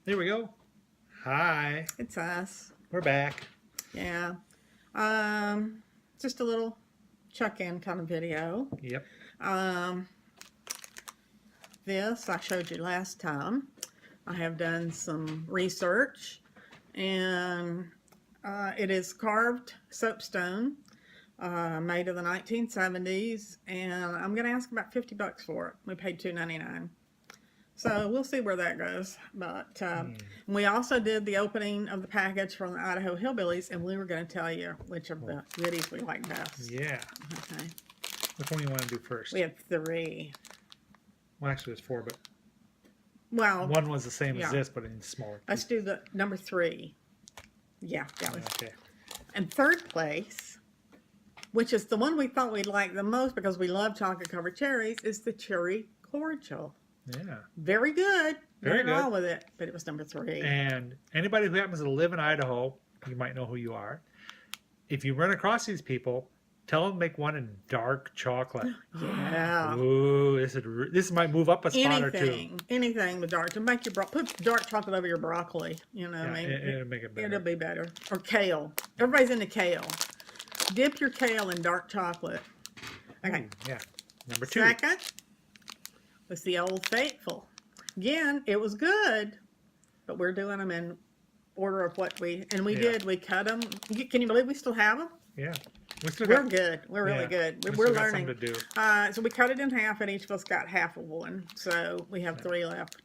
There we go. Hi. It's us. We're back. Yeah. Just a little check-in kind of video. Yep. Um, this I showed you last time. I have done some research, and it is carved soapstone, made in the 1970s, and I'm going to ask about $50 for it. We paid $2.99. So we'll see where that goes. But we also did the opening of the package from the Idaho Hillbillies, and we were going to tell you which of the goodies we like best. Yeah. Okay. Which one do you want to do first? We have 3. Well, actually, it's 4, but Well, one was the same as this, but in smaller. let's do the number 3. Yeah, that was. Okay. And third place, which is the one we thought we'd like the most because we love chocolate covered cherries, is the cherry cordial. Yeah. Very good. Very Nothing good. wrong with it, but it was number 3. And anybody who happens to live in Idaho, you might know who you are. If you run across these people, tell them to make one in dark chocolate. Yeah. Ooh, this might move up a spot or two. Anything with dark to make your put dark chocolate over your broccoli. You know, Yeah, I mean, it'll make it better. It'll be better. Or kale. Everybody's into kale. Dip your kale in dark chocolate. Okay. Ooh, yeah. Number 2. Second was the Old Faithful. Again, it was good, but we're doing them in order of what we did. We cut them. Can you believe we still have them? Yeah. We're good. We're really good. We're learning. To do. So we cut it in half, and each of us got half of one. So we have 3 left.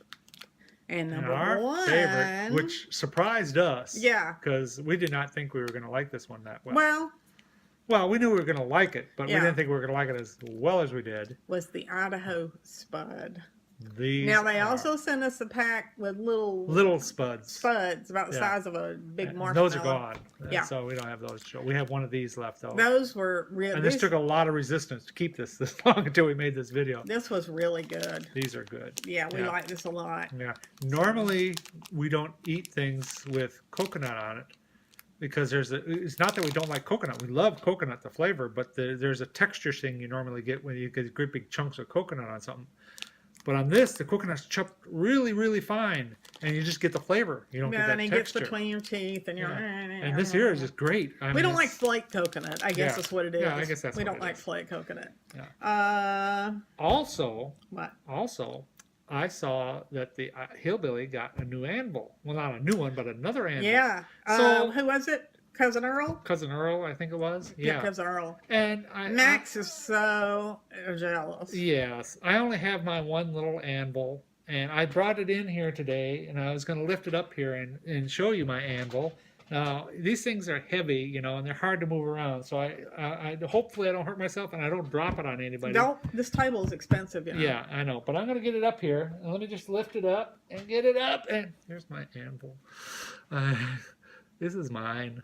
And number our 1, favorite, which surprised us. Yeah. Because we did not think we were going to like this one that well. Well, we knew we were going to like it, but we Yeah. didn't think we were going to like it as well as we did. was the Idaho Spud. These Now they also sent us a pack with little spuds. spuds about the Yeah. size of a big And marshmallow. those are gone. Yeah. So we don't have those. We have one of these left though. Those were really. And this took a lot of resistance to keep this long until we made this video. This was really good. These are good. Yeah, we like this a lot. Yeah. Normally we don't eat things with coconut on it because it's not that we don't like coconut. We love coconut, the flavor, but there's a texture thing you normally get when you get great big chunks of coconut on something. But on this, the coconut's chopped really, really fine, and you just get the flavor. You don't get that and it texture. gets between your teeth, and you're. And this here is just great. We don't like flake coconut. I guess that's what it is. Yeah, I guess that's we what don't it like is. flake coconut. Yeah. Also, What? I saw that the Hillbilly got a new anvil. Well, not a new one, but another anvil. Yeah. So who was it? Cousin Earl? Cousin Earl, I think it was. Yeah. Cousin Earl. And Max is so jealous. Yes. I only have my one little anvil, and I brought it in here today, and I was going to lift it up here and show you my anvil. Now, these things are heavy, and they're hard to move around, so I hopefully I don't hurt myself and I don't drop it on anybody. No, this table is expensive, Yeah, I know, but I'm going to get it up here. And let me just lift it up and get it up, and here's my anvil. This is mine.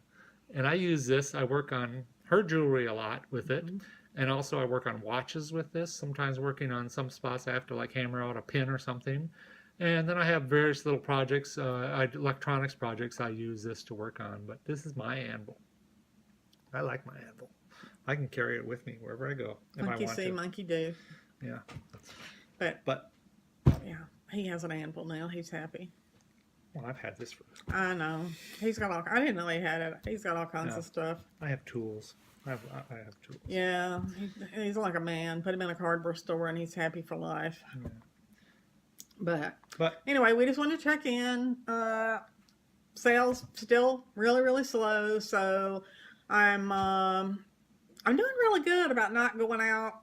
And I use this. I work on her jewelry a lot with it. And also I work on watches with this. Sometimes working on some spots I have to hammer out a pin or something. And then I have various little projects, electronics projects I use this to work on. But this is my anvil. I like my anvil. I can carry it with me wherever I go if monkey I want see, to. monkey do. Yeah. But yeah, he has an anvil now. He's happy. Well, I've had this for... I know. He's got all. I didn't know he had it. He's got all kinds of stuff. I have tools. I have tools. Yeah, he's like a man. Put him in a cardboard store and he's happy for life. Yeah. But anyway, we just wanted to check in. Sales still really, really slow. So I'm doing really good about not going out.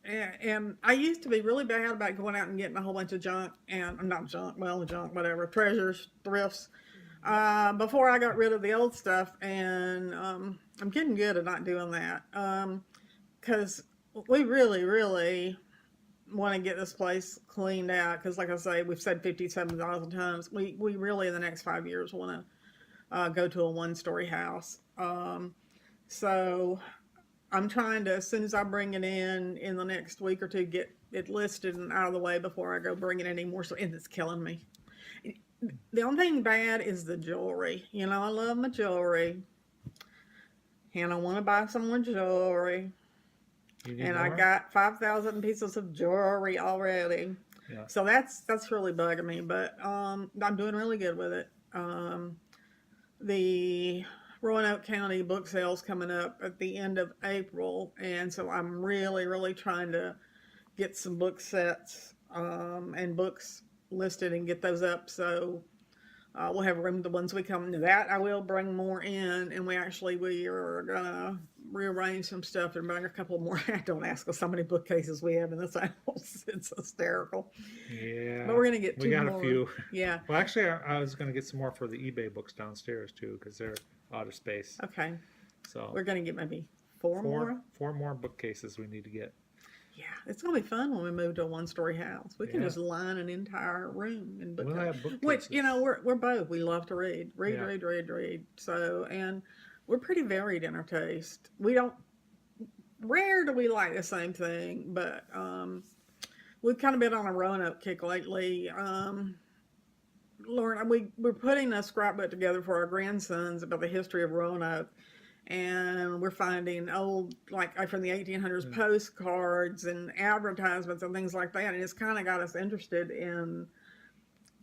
And I used to be really bad about going out and getting a whole bunch of junk, and not junk, whatever, treasures, thrifts, before I got rid of the old stuff. And I'm getting good at not doing that, because we really, really want to get this place cleaned out. Because like I say, we've said 57,000 times, we really in the next 5 years want to go to a 1-story house. So I'm trying to, as soon as I bring it in the next week or two, get it listed and out of the way before I go bring it anymore. So it's killing me. The only thing bad is the jewelry. I love my jewelry. And I want to buy some more jewelry. And more? I got 5,000 pieces of jewelry already. Yeah. So that's really bugging me, but I'm doing really good with it. The Roanoke County book sale's coming up at the end of April, and so I'm really, really trying to get some book sets and books listed and get those up. So we'll have room. The ones we come into that, I will bring more in, and we are gonna rearrange some stuff and bring a couple more. Don't ask us how many bookcases we have in this house. It's hysterical. Yeah. But we're gonna get We two got more. a few. Yeah. Well, actually, I was going to get some more for the eBay books downstairs too, because they're out of space. Okay. So We're gonna get maybe four more. four more bookcases we need to get. Yeah, it's gonna be fun when we move to a one-story house. We can Yeah. just line an entire room in We'll bookcases. have bookcases. Which we're both. We love to read. Yeah. Read. So and we're pretty varied in our taste. We don't. Rare do we like the same thing, but we've kind of been on a Roanoke kick lately. Lauren, we're putting a scrapbook together for our grandsons about the history of Roanoke, and we're finding old, like from the 1800s, postcards and advertisements and things like that, and it's kind of got us interested in.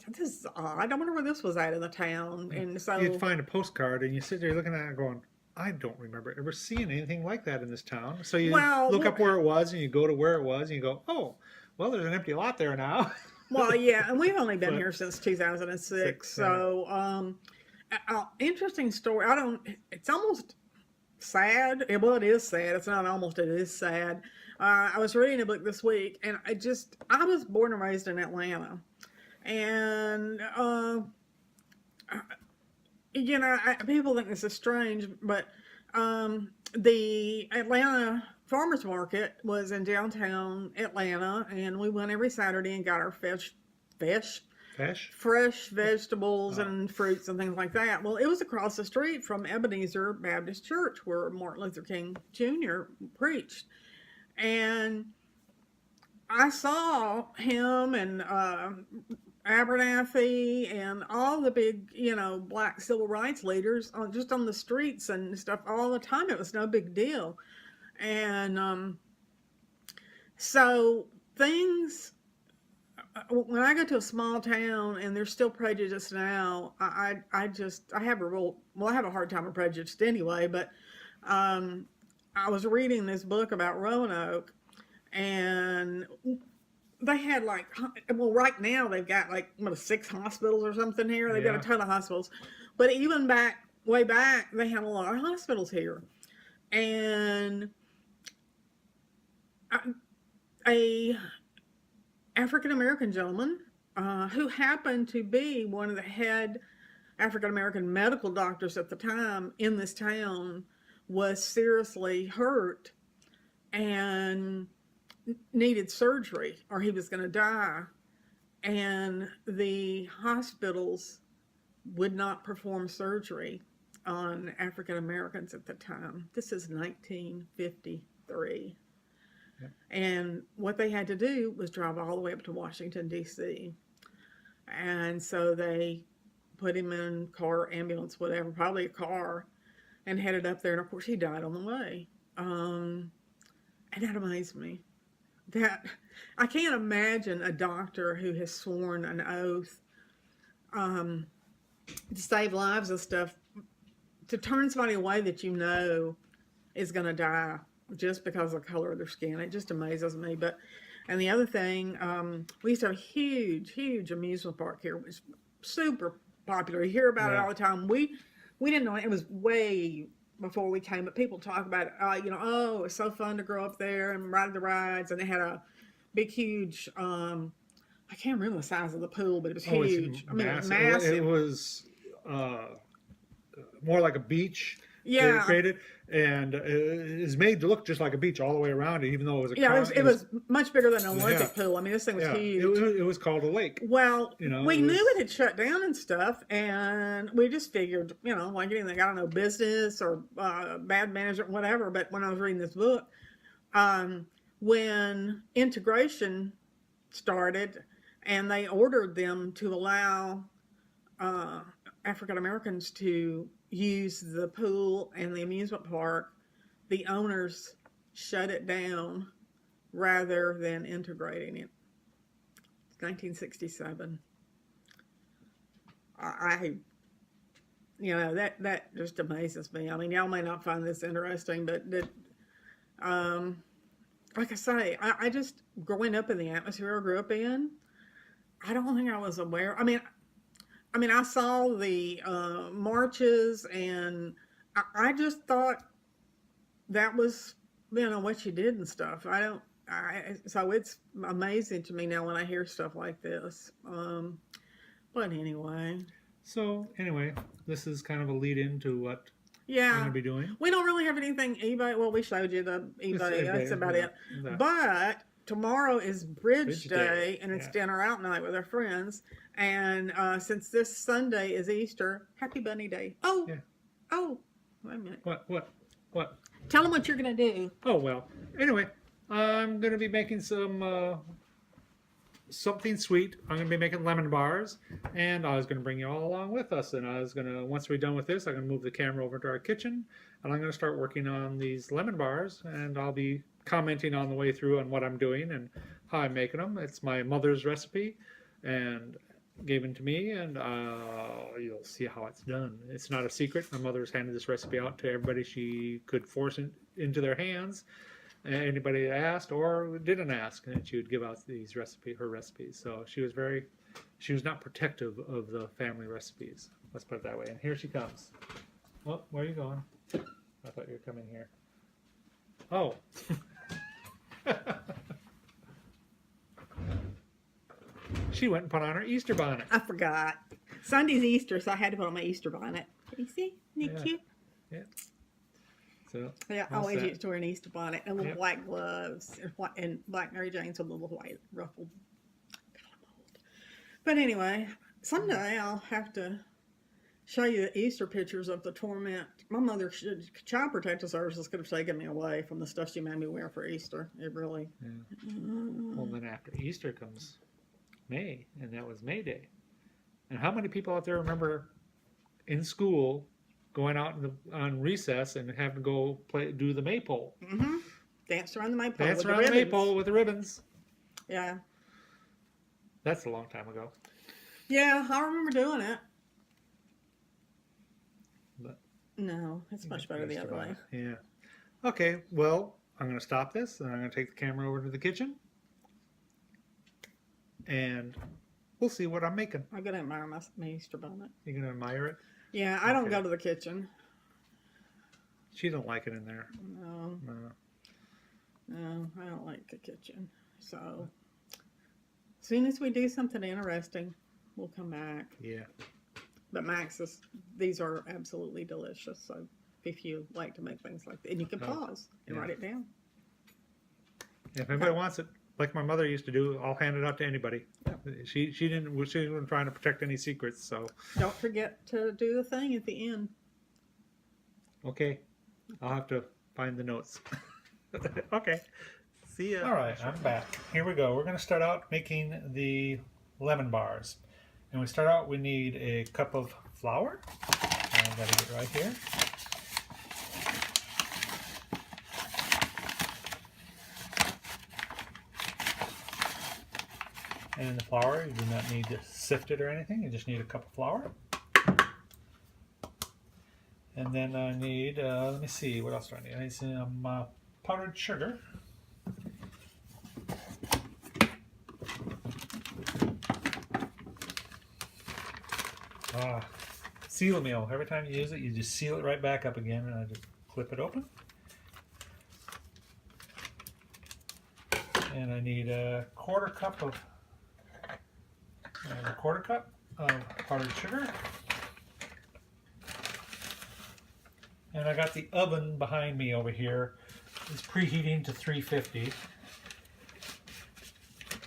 This is odd. I wonder where this was at in the town, and so You'd find a postcard and you sit there looking at it going, I don't remember ever seeing anything like that in this town. So you look up where it was and you go to where it was and you go, oh, well, there's an empty lot there now. Well, yeah, and we've only been here since 2006. So, interesting story. It's almost sad. Well, it is sad. It's not almost, it is sad. I was reading a book this week, and I was born and raised in Atlanta. And, people think this is strange, but the Atlanta Farmers Market was in downtown Atlanta, and we went every Saturday and got our fresh vegetables and fruits and things like that. Well, it was across the street from Ebenezer Baptist Church, where Martin Luther King Jr. preached. And I saw him and Abernathy and all the big, black civil rights leaders just on the streets and stuff all the time. It was no big deal. And so things, when I go to a small town and there's still prejudice now, I have I have a hard time with prejudice anyway, but I was reading this book about Roanoke, and they had right now they've got 6 hospitals or something here. They've got a ton of hospitals, but even way back, they had a lot of hospitals here. And a African-American gentleman who happened to be one of the head African-American medical doctors at the time in this town was seriously hurt and needed surgery, or he was going to die. And the hospitals would not perform surgery on African Americans at the time. This is 1953. Yeah. And what they had to do was drive all the way up to Washington, D.C. And so they put him in car, ambulance, whatever, probably a car, and headed up there. And of course, he died on the way. And that amazed me. That I can't imagine a doctor who has sworn an oath to save lives and stuff, to turn somebody away that is going to die just because of the color of their skin. It just amazes me. And the other thing, we used to have a huge amusement park here. It was super popular. You hear about it all the time. We didn't know it. It was way before we came, but people talk about it. Oh, it's so fun to grow up there and ride the rides. And they had a big, huge, I can't remember the size of the pool, but it was huge. It was massive. It was more like a beach. Yeah. Created, and it was made to look just like a beach all the way around it, even though it was it was much bigger than an Olympic pool. I mean, this thing was huge. It was called a lake. Well, we knew it had shut down and stuff, and we just figured, like anything, I don't know, business or bad management, whatever. But when I was reading this book, when integration started, and they ordered them to allow African Americans to use the pool and the amusement park, the owners shut it down rather than integrating it. 1967. I that just amazes me. I mean, y'all may not find this interesting, but um, like I say, I just growing up in the atmosphere I grew up in, I don't think I was aware. I mean, I saw the marches, and I just thought that was what you did and stuff. I don't. So it's amazing to me now when I hear stuff like this. But anyway, So anyway, this is kind of a lead into what we're yeah, going to be doing. we don't really have anything eBay. Well, we showed you the eBay. That's about it. That. But tomorrow is Bridge Bridge Day, Day, and it's yeah. dinner out night with our friends. And since this Sunday is Easter, Happy Bunny Day. Oh, Yeah. oh, wait a minute. What? Tell them what you're gonna do. Oh, well. Anyway, I'm going to be making some something sweet. I'm going to be making lemon bars, and I was going to bring you all along with us. And I was going to, once we're done with this, I'm going to move the camera over to our kitchen, and I'm going to start working on these lemon bars, and I'll be commenting on the way through on what I'm doing and how I'm making them. It's my mother's recipe, and given to me, and you'll see how it's done. It's not a secret. My mother's handed this recipe out to everybody she could force it into their hands. Anybody that asked or didn't ask, and she would give out her recipes. So she was not protective of the family recipes. Let's put it that way. And here she comes. Oh, where are you going? I thought you were coming here. Oh. She went and put on her Easter bonnet. I forgot. Sunday's Easter, so I had to put on my Easter bonnet. Can you see? Isn't it cute? Yeah. So. Yeah, I always used to wear an Easter bonnet and little Yep. white gloves and black Mary Janes with a little white ruffled. But anyway, someday I'll have to show you the Easter pictures of the torment. My mother, Child Protective Services could have taken me away from the stuff she made me wear for Easter. It really. Yeah. Well, then after Easter comes May, and that was May Day. And how many people out there remember in school going out on recess and having to go do the maypole? Mm-hmm. Dance around the maypole. Dance with around the maypole with the ribbons. Yeah. That's a long time ago. Yeah, I remember doing it. But no, it's much better the other way. Yeah. Okay, well, I'm going to stop this, and I'm going to take the camera over to the kitchen. And we'll see what I'm making. I'm going to admire my Easter bonnet. You going to admire it? Yeah, I don't go to the kitchen. She don't like it in there. No. No, I don't like the kitchen. So, as soon as we do something interesting, we'll come back. Yeah. But these are absolutely delicious. So, if you like to make things like that, and you can pause and write it down. If anybody wants it, like my mother used to do, I'll hand it out to anybody. Yep. She wasn't trying to protect any secrets, so. Don't forget to do the thing at the end. Okay. I'll have to find the notes. Okay. See ya. All right, I'm back. Here we go. We're going to start out making the lemon bars. And we start out, we need a cup of flour. I've got to get right here. And in the flour, you do not need to sift it or anything. You just need a cup of flour. And then I need, let me see, what else do I need? I need some powdered sugar. Seal meal. Every time you use it, you just seal it right back up again, and I just flip it open. And I need a quarter cup of powdered sugar. And I got the oven behind me over here. It's preheating to 350.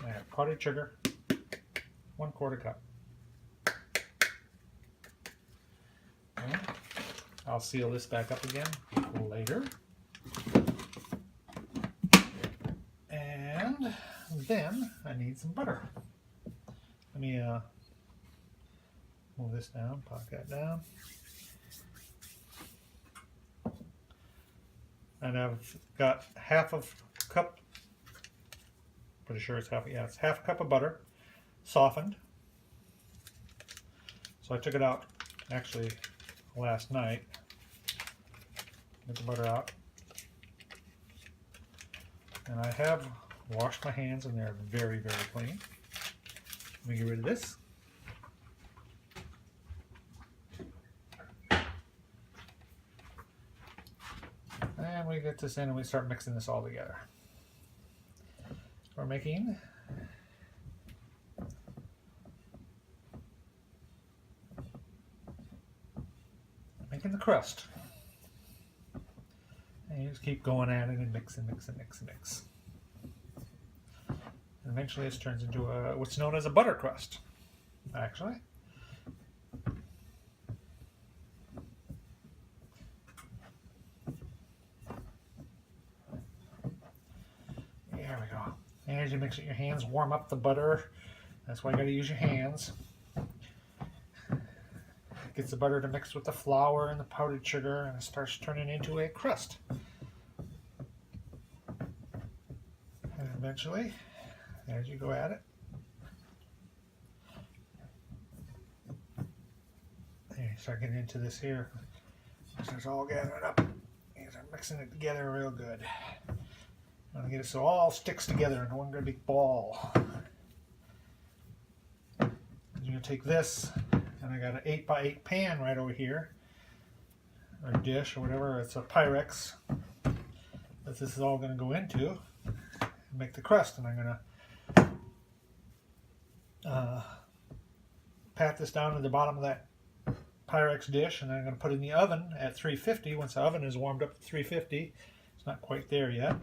I have powdered sugar, 1/4 cup. And I'll seal this back up again later. And then I need some butter. Let me move this down, pop that down. And I've got half of a cup, pretty sure it's half, yeah, it's half a cup of butter. softened. So I took it out actually last night. Get the butter out. And I have washed my hands and they're very, very clean. Let me get rid of this. And we get this in and we start mixing this all together. We're making the crust. And you just keep going at it and mix and mix and mix and mix. And eventually this turns into what's known as a butter crust, actually. There we go. And as you mix it, your hands warm up the butter. That's why you got to use your hands. Gets the butter to mix with the flour and the powdered sugar, and it starts turning into a crust. And eventually, as you go at it, and you start getting into this here. It starts all gathering up. You start mixing it together real good. You want to get it so it all sticks together into one great big ball. You're going to take this. And I got an 8x8 pan right over here, or dish, or whatever. It's a Pyrex that this is all going to go into and make the crust. And I'm going to pat this down to the bottom of that Pyrex dish, and then I'm going to put it in the oven at 350. Once the oven is warmed up at 350, it's not quite there yet.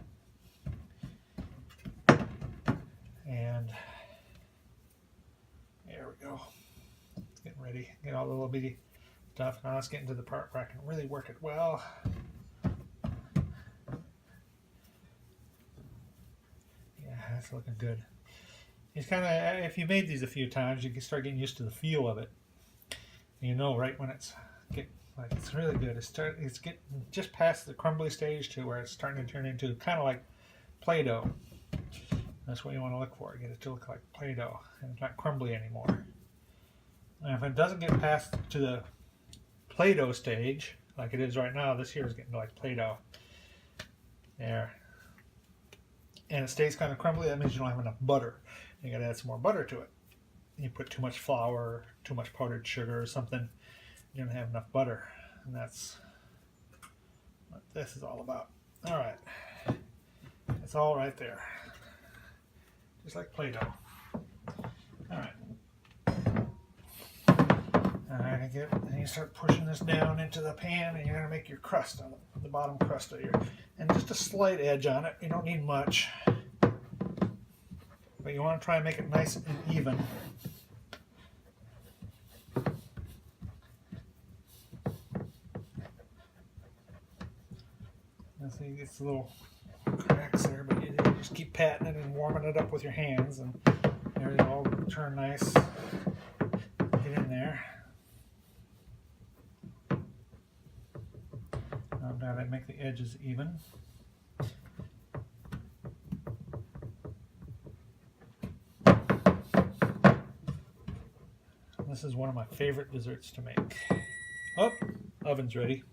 And there we go. Getting ready, get all the little bitty stuff. Now let's get into the part where I can really work it well. Yeah, that's looking good. It's kind of, if you made these a few times, you can start getting used to the feel of it. You know, right when it's it's really good. It's getting just past the crumbly stage to where it's starting to turn into kind of like Play-Doh. That's what you want to look for. Get it to look like Play-Doh, and it's not crumbly anymore. And if it doesn't get past to the Play-Doh stage, like it is right now, this here is getting like Play-Doh. There. And it stays kind of crumbly, that means you don't have enough butter. You gotta add some more butter to it. You put too much flour, too much powdered sugar or something, you don't have enough butter. And that's what this is all about. Alright. It's all right there. Just like Play-Doh. Alright. Alright, and you start pushing this down into the pan, and you're going to make your crust on the bottom crust of your, and just a slight edge on it. You don't need much, but you want to try and make it nice and even. And so you get a little cracks there, but you just keep patting it and warming it up with your hands, and there you all turn nice. Get in there. Now that make the edges even. This is one of my favorite desserts to make. Oh, oven's ready.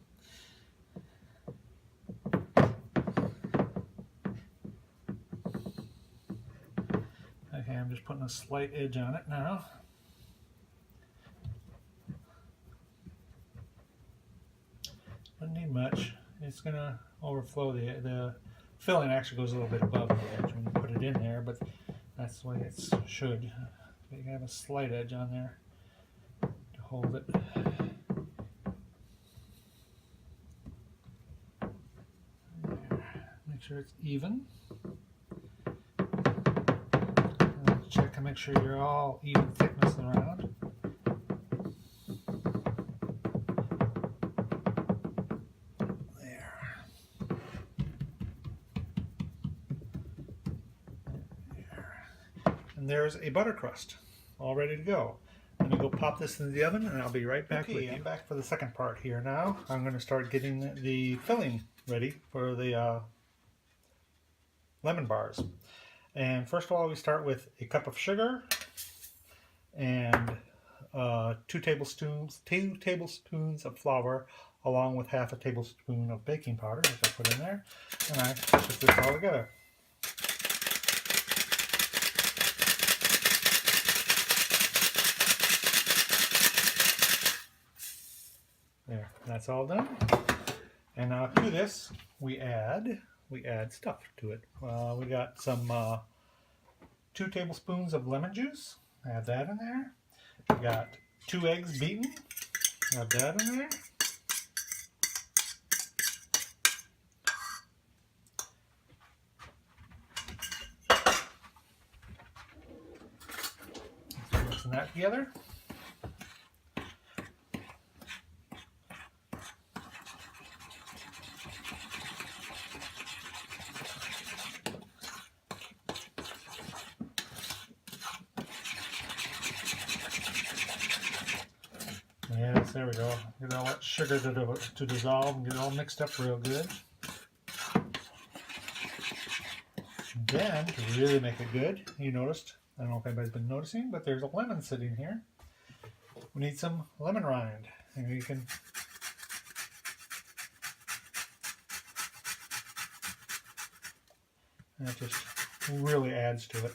Okay, I'm just putting a slight edge on it now. Doesn't need much. It's going to overflow. The filling actually goes a little bit above the edge when you put it in there, but that's the way it should. You can have a slight edge on there to hold it. There. Make sure it's even. And check to make sure you're all even thickness around. And there's a butter crust all ready to go. Let me go pop this into the oven and I'll be right back with you. I'm back for the second part here now. I'm going to start getting the filling ready for the lemon bars. And first of all, we start with a cup of sugar, and 2 tablespoons of flour, along with half a tablespoon of baking powder, which I put in there, and I shift this all together. There, that's all done. And now to this, we add stuff to it. We got some 2 tablespoons of lemon juice. Add that in there. We got 2 eggs beaten. Add that in there. Mixing that together. Yes, there we go. Get all that sugar to dissolve and get it all mixed up real good. And then, to really make it good, you noticed, I don't know if anybody's been noticing, but there's a lemon sitting here. We need some lemon rind. And you can and it just really adds to it.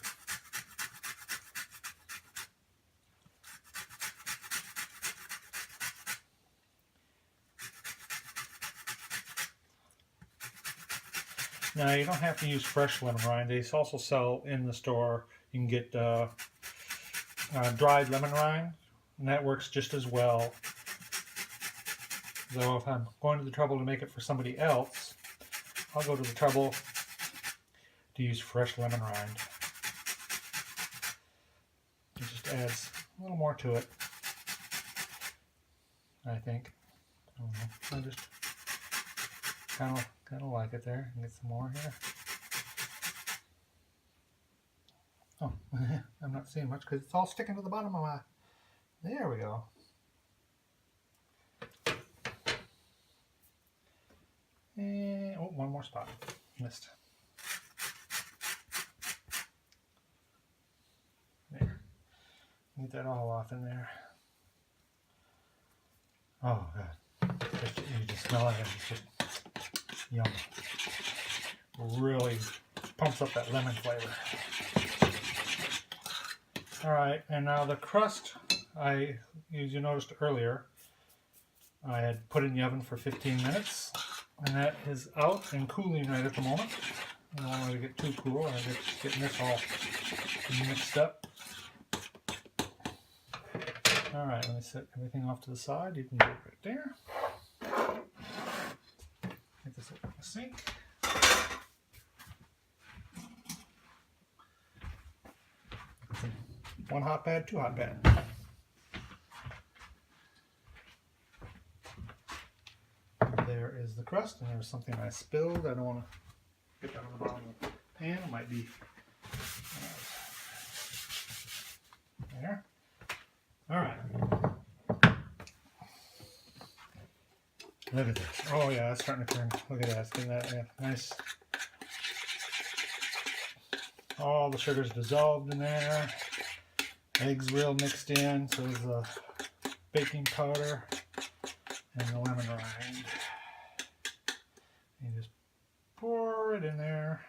Now, you don't have to use fresh lemon rind. They also sell in the store, you can get dried lemon rind, and that works just as well. Though if I'm going to the trouble to make it for somebody else, I'll go to the trouble to use fresh lemon rind. It just adds a little more to it, I think. I don't know. I just kind of like it there. Get some more here. Oh, I'm not seeing much because it's all sticking to the bottom of my. There we go. And oh, one more spot missed. There. Get that all off in there. Oh god, you just smell it. It's just yum. Really pumps up that lemon flavor. Alright, and now the crust, as you noticed earlier, I had put in the oven for 15 minutes, and that is out and cooling right at the moment. I don't want it to get too cool, I'm just getting this all mixed up. Alright, let me set everything off to the side. You can do it right there. Get this in the sink. One hot pad, 2 hot pad. There is the crust, and there's something I spilled. I don't want to get that on the bottom of the pan. It might be there. All right. Look at this. Oh yeah, it's starting to turn. Look at that. It's getting that nice. All the sugar's dissolved in there. Eggs real mixed in, so there's the baking powder and the lemon rind. You just pour it in there.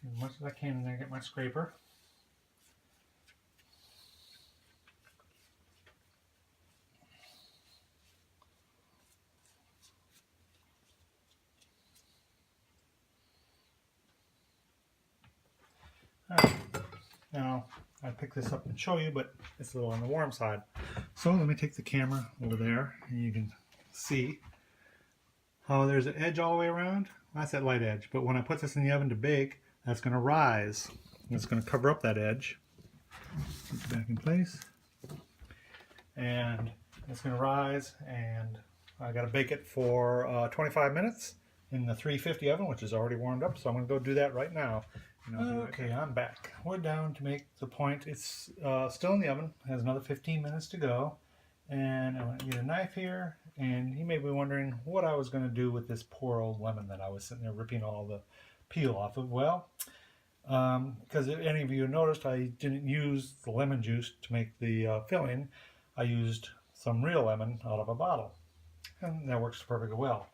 As much as I can in there, get my scraper. Alright, now I pick this up and show you, but it's a little on the warm side. So let me take the camera over there and you can see how there's an edge all the way around. That's that light edge, but when I put this in the oven to bake, that's going to rise. It's going to cover up that edge. Put it back in place. And It's going to rise, and I got to bake it for 25 minutes in the 350 oven, which is already warmed up. So I'm going to go do that right now. Okay, I'm back. We're down to make the point. It's still in the oven. It has another 15 minutes to go. And I'm going to get a knife here. And you may be wondering what I was going to do with this poor old lemon that I was sitting there ripping all the peel off of. Well, because if any of you noticed, I didn't use the lemon juice to make the filling. I used some real lemon out of a bottle. And that works perfectly well.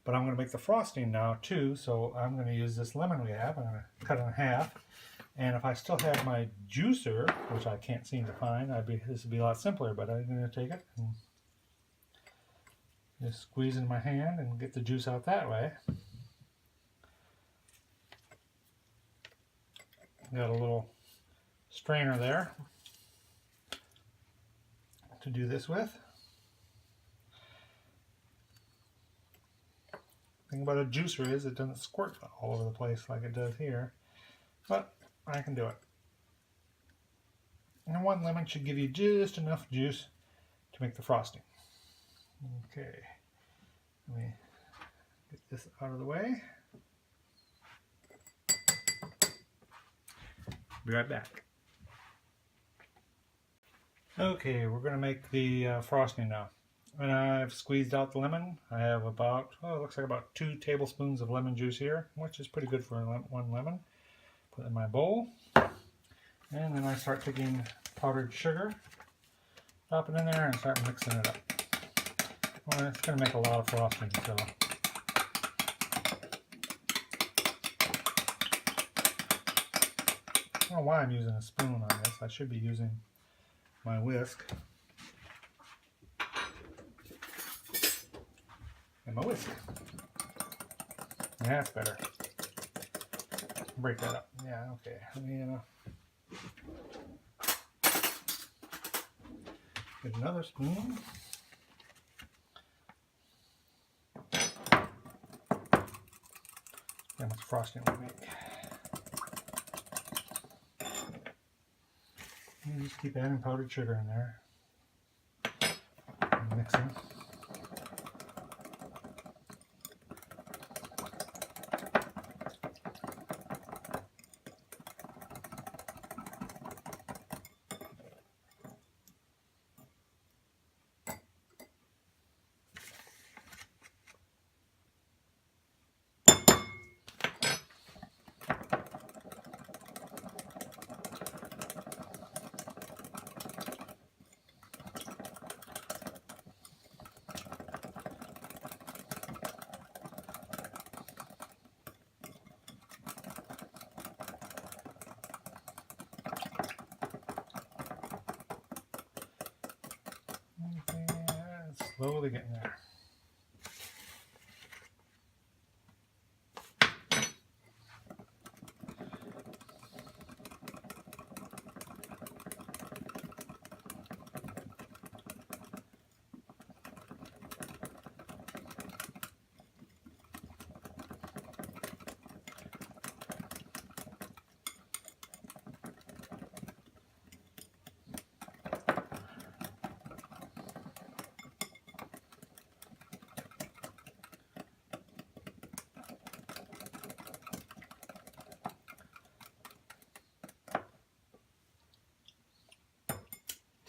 But I'm going to make the frosting now too, so I'm going to use this lemon we have. I'm going to cut it in half. And if I still had my juicer, which I can't seem to find, this would be a lot simpler, but I'm going to take it and just squeeze in my hand and get the juice out that way. Got a little strainer there to do this with. The thing about a juicer is it doesn't squirt all over the place like it does here, but I can do it. And one lemon should give you just enough juice to make the frosting. Okay, let me get this out of the way. Be right back. Okay, we're going to make the frosting now. And I've squeezed out the lemon. I have about, it looks like about 2 tablespoons of lemon juice here, which is pretty good for one lemon. Put it in my bowl. And then I start taking powdered sugar, drop it in there, and start mixing it up. Well, it's going to make a lot of frosting, so. I don't know why I'm using a spoon on this. I should be using my whisk. And my whisk. Yeah, that's better. Break that up. Yeah, okay. Let me get another spoon. How much frosting we make. And just keep adding powdered sugar in there. And mixing. Slowly getting there.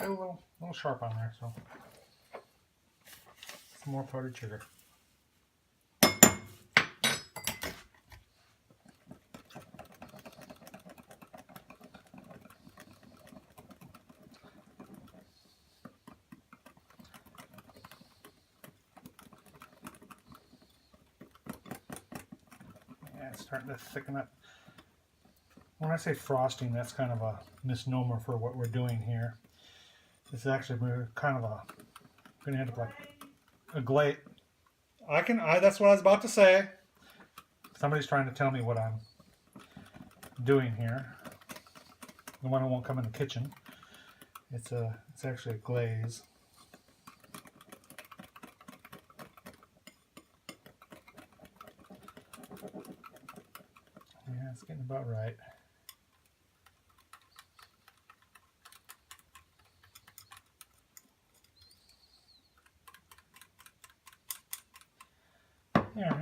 A little sharp on there, so some more powdered sugar. Yeah, it's starting to thicken up. When I say frosting, that's kind of a misnomer for what we're doing here. This is actually kind of going to end up like a glaze. That's what I was about to say. Somebody's trying to tell me what I'm doing here. The one who won't come in the kitchen. It's actually a glaze. Yeah, it's getting about right.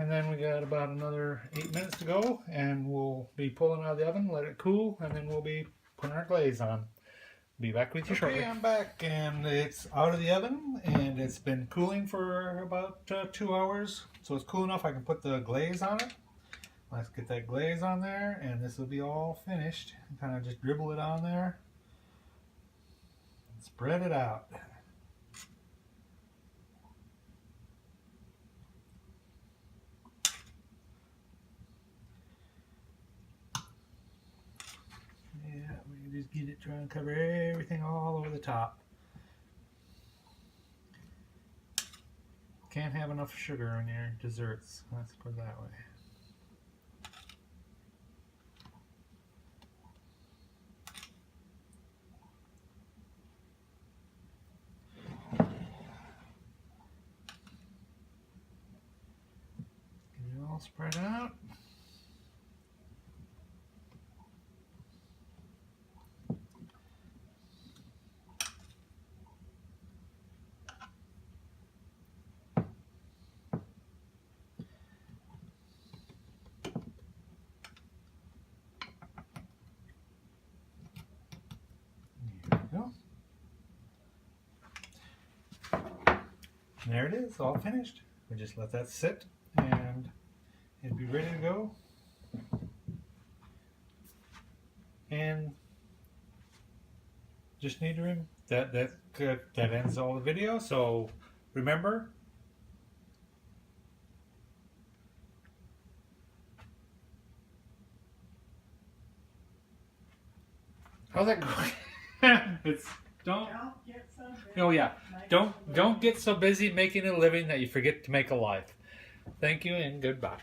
And then we got about another 8 minutes to go, and we'll be pulling out of the oven, let it cool, and then we'll be putting our glaze on. Be back with you shortly. I'm back, and it's out of the oven, and it's been cooling for about 2 hours. So it's cool enough I can put the glaze on it. Let's get that glaze on there, and this will be all finished. Kind of just dribble it on there. Spread it out. Yeah, we can just get it, try and cover everything all over the top. Can't have enough sugar in your desserts. Let's put it that way. Get it all spread out. And there it is, all finished. We just let that sit and it'll be ready to go. And just need to that ends all the video. So remember, how's that going? It's don't. Get some Oh yeah, don't get so busy making a living that you forget to make a life. Thank you and goodbye.